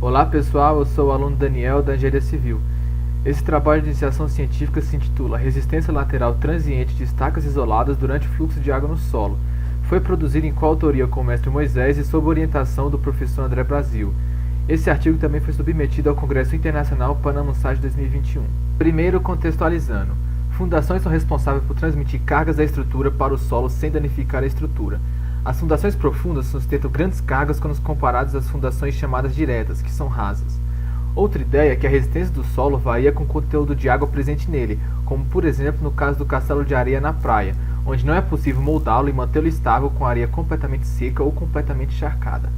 Olá pessoal, eu sou o aluno Daniel da Engenharia Civil. Esse trabalho de iniciação científica se intitula Resistência Lateral Transiente de Estacas Isoladas durante Fluxo de Água no Solo. Foi produzido em coautoria com o mestre Moisés e sob orientação do professor André Brasil. Esse artigo também foi submetido ao Congresso Internacional PANAMUNSAD 2021. Primeiro, contextualizando. Fundações são responsáveis por transmitir cargas da estrutura para o solo sem danificar a estrutura. As fundações profundas sustentam grandes cargas quando comparadas às fundações chamadas diretas, que são rasas. Outra ideia é que a resistência do solo varia com o conteúdo de água presente nele, como por exemplo no caso do castelo de areia na praia, onde não é possível moldá-lo e mantê-lo estável com a areia completamente seca ou completamente encharcada.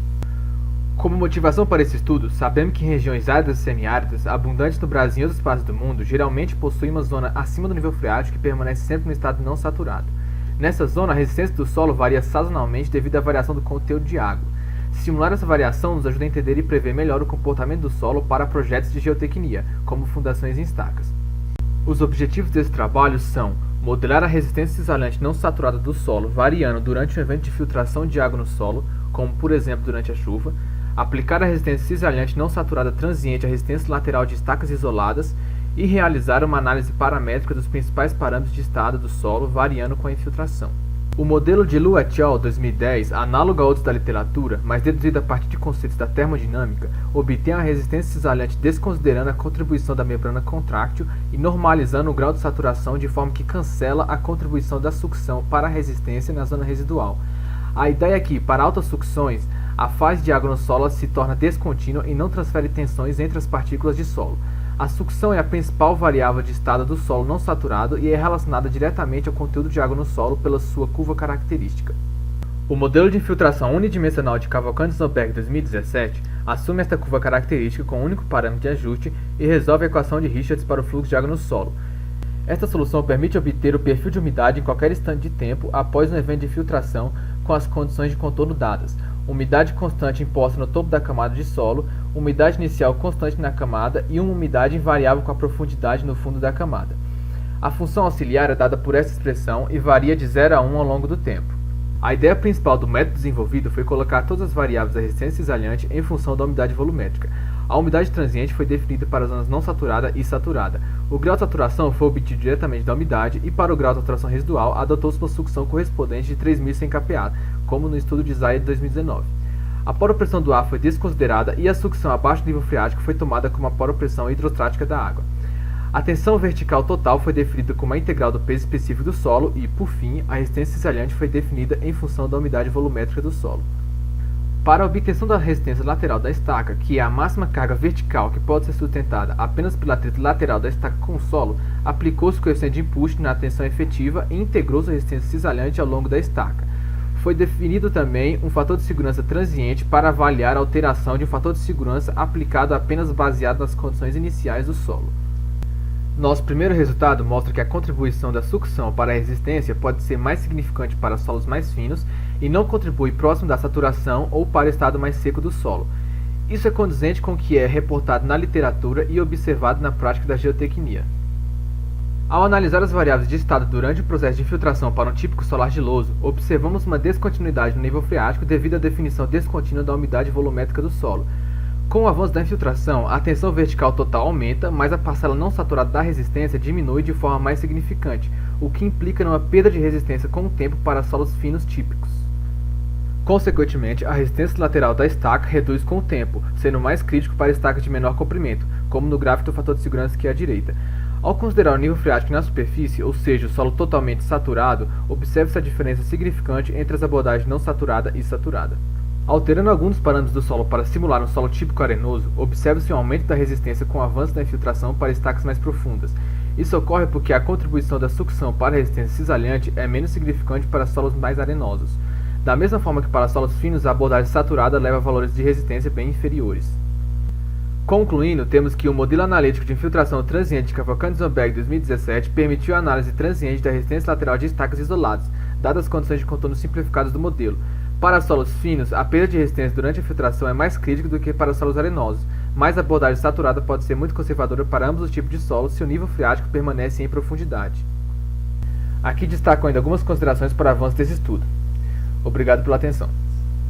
Como motivação para esse estudo, sabemos que em regiões áridas e semiáridas, abundantes no Brasil e outras partes do mundo, geralmente possuem uma zona acima do nível freático que permanece sempre no estado não saturado. Nessa zona, a resistência do solo varia sazonalmente devido à variação do conteúdo de água. Simular essa variação nos ajuda a entender e prever melhor o comportamento do solo para projetos de geotecnia, como fundações em estacas. Os objetivos desse trabalho são modelar a resistência cisalhante não saturada do solo variando durante um evento de filtração de água no solo, como por exemplo durante a chuva, aplicar a resistência cisalhante não saturada transiente à resistência lateral de estacas isoladas e realizar uma análise paramétrica dos principais parâmetros de estado do solo variando com a infiltração. O modelo de Lu et al. 2010, análogo a outros da literatura, mas deduzido a partir de conceitos da termodinâmica, obtém a resistência cisalhante desconsiderando a contribuição da membrana contráctil e normalizando o grau de saturação de forma que cancela a contribuição da sucção para a resistência na zona residual. A ideia é que, para altas sucções, a fase de água no solo se torna descontínua e não transfere tensões entre as partículas de solo. A sucção é a principal variável de estado do solo não saturado e é relacionada diretamente ao conteúdo de água no solo pela sua curva característica. O modelo de infiltração unidimensional de Cavalcante-Zumberg 2017 assume esta curva característica com um único parâmetro de ajuste e resolve a equação de Richards para o fluxo de água no solo. Esta solução permite obter o perfil de umidade em qualquer instante de tempo após um evento de filtração com as condições de contorno dadas: umidade constante imposta no topo da camada de solo, umidade inicial constante na camada e uma umidade invariável com a profundidade no fundo da camada. A função auxiliar é dada por essa expressão e varia de 0 a 1 ao longo do tempo. A ideia principal do método desenvolvido foi colocar todas as variáveis da resistência cisalhante em função da umidade volumétrica. A umidade transiente foi definida para as zonas não saturada e saturada. O grau de saturação foi obtido diretamente da umidade e para o grau de saturação residual adotou-se uma sucção correspondente de 3.100 kPa, como no estudo de Zaya de 2019. A poropressão do ar foi desconsiderada e a sucção abaixo do nível freático foi tomada como a poropressão hidrostática da água. A tensão vertical total foi definida como a integral do peso específico do solo e, por fim, a resistência cisalhante foi definida em função da umidade volumétrica do solo. Para a obtenção da resistência lateral da estaca, que é a máxima carga vertical que pode ser sustentada apenas pelo atrito lateral da estaca com o solo, aplicou-se o coeficiente de empuxo na tensão efetiva e integrou-se a resistência cisalhante ao longo da estaca. Foi definido também um fator de segurança transiente para avaliar a alteração de um fator de segurança aplicado apenas baseado nas condições iniciais do solo. Nosso primeiro resultado mostra que a contribuição da sucção para a resistência pode ser mais significante para solos mais finos e não contribui próximo da saturação ou para o estado mais seco do solo. Isso é condizente com o que é reportado na literatura e observado na prática da geotecnia. Ao analisar as variáveis de estado durante o processo de infiltração para um típico solo argiloso, observamos uma descontinuidade no nível freático devido à definição descontínua da umidade volumétrica do solo. Com o avanço da infiltração, a tensão vertical total aumenta, mas a parcela não saturada da resistência diminui de forma mais significante, o que implica numa perda de resistência com o tempo para solos finos típicos. Consequentemente, a resistência lateral da estaca reduz com o tempo, sendo mais crítico para estacas de menor comprimento, como no gráfico do fator de segurança aqui à direita. Ao considerar o nível freático na superfície, ou seja, o solo totalmente saturado, observa-se a diferença significante entre as abordagens não saturada e saturada. Alterando alguns dos parâmetros do solo para simular um solo típico arenoso, observa-se um aumento da resistência com o avanço da infiltração para estacas mais profundas. Isso ocorre porque a contribuição da sucção para a resistência cisalhante é menos significante para solos mais arenosos. Da mesma forma que para solos finos, a abordagem saturada leva a valores de resistência bem inferiores. Concluindo, temos que o modelo analítico de infiltração transiente de Cavalcante-Zumberg 2017 permitiu a análise transiente da resistência lateral de estacas isoladas, dadas as condições de contorno simplificadas do modelo. Para solos finos, a perda de resistência durante a filtração é mais crítica do que para solos arenosos, mas a abordagem saturada pode ser muito conservadora para ambos os tipos de solos se o nível freático permanece em profundidade. Aqui destaco ainda algumas considerações para o avanço desse estudo. Obrigado pela atenção.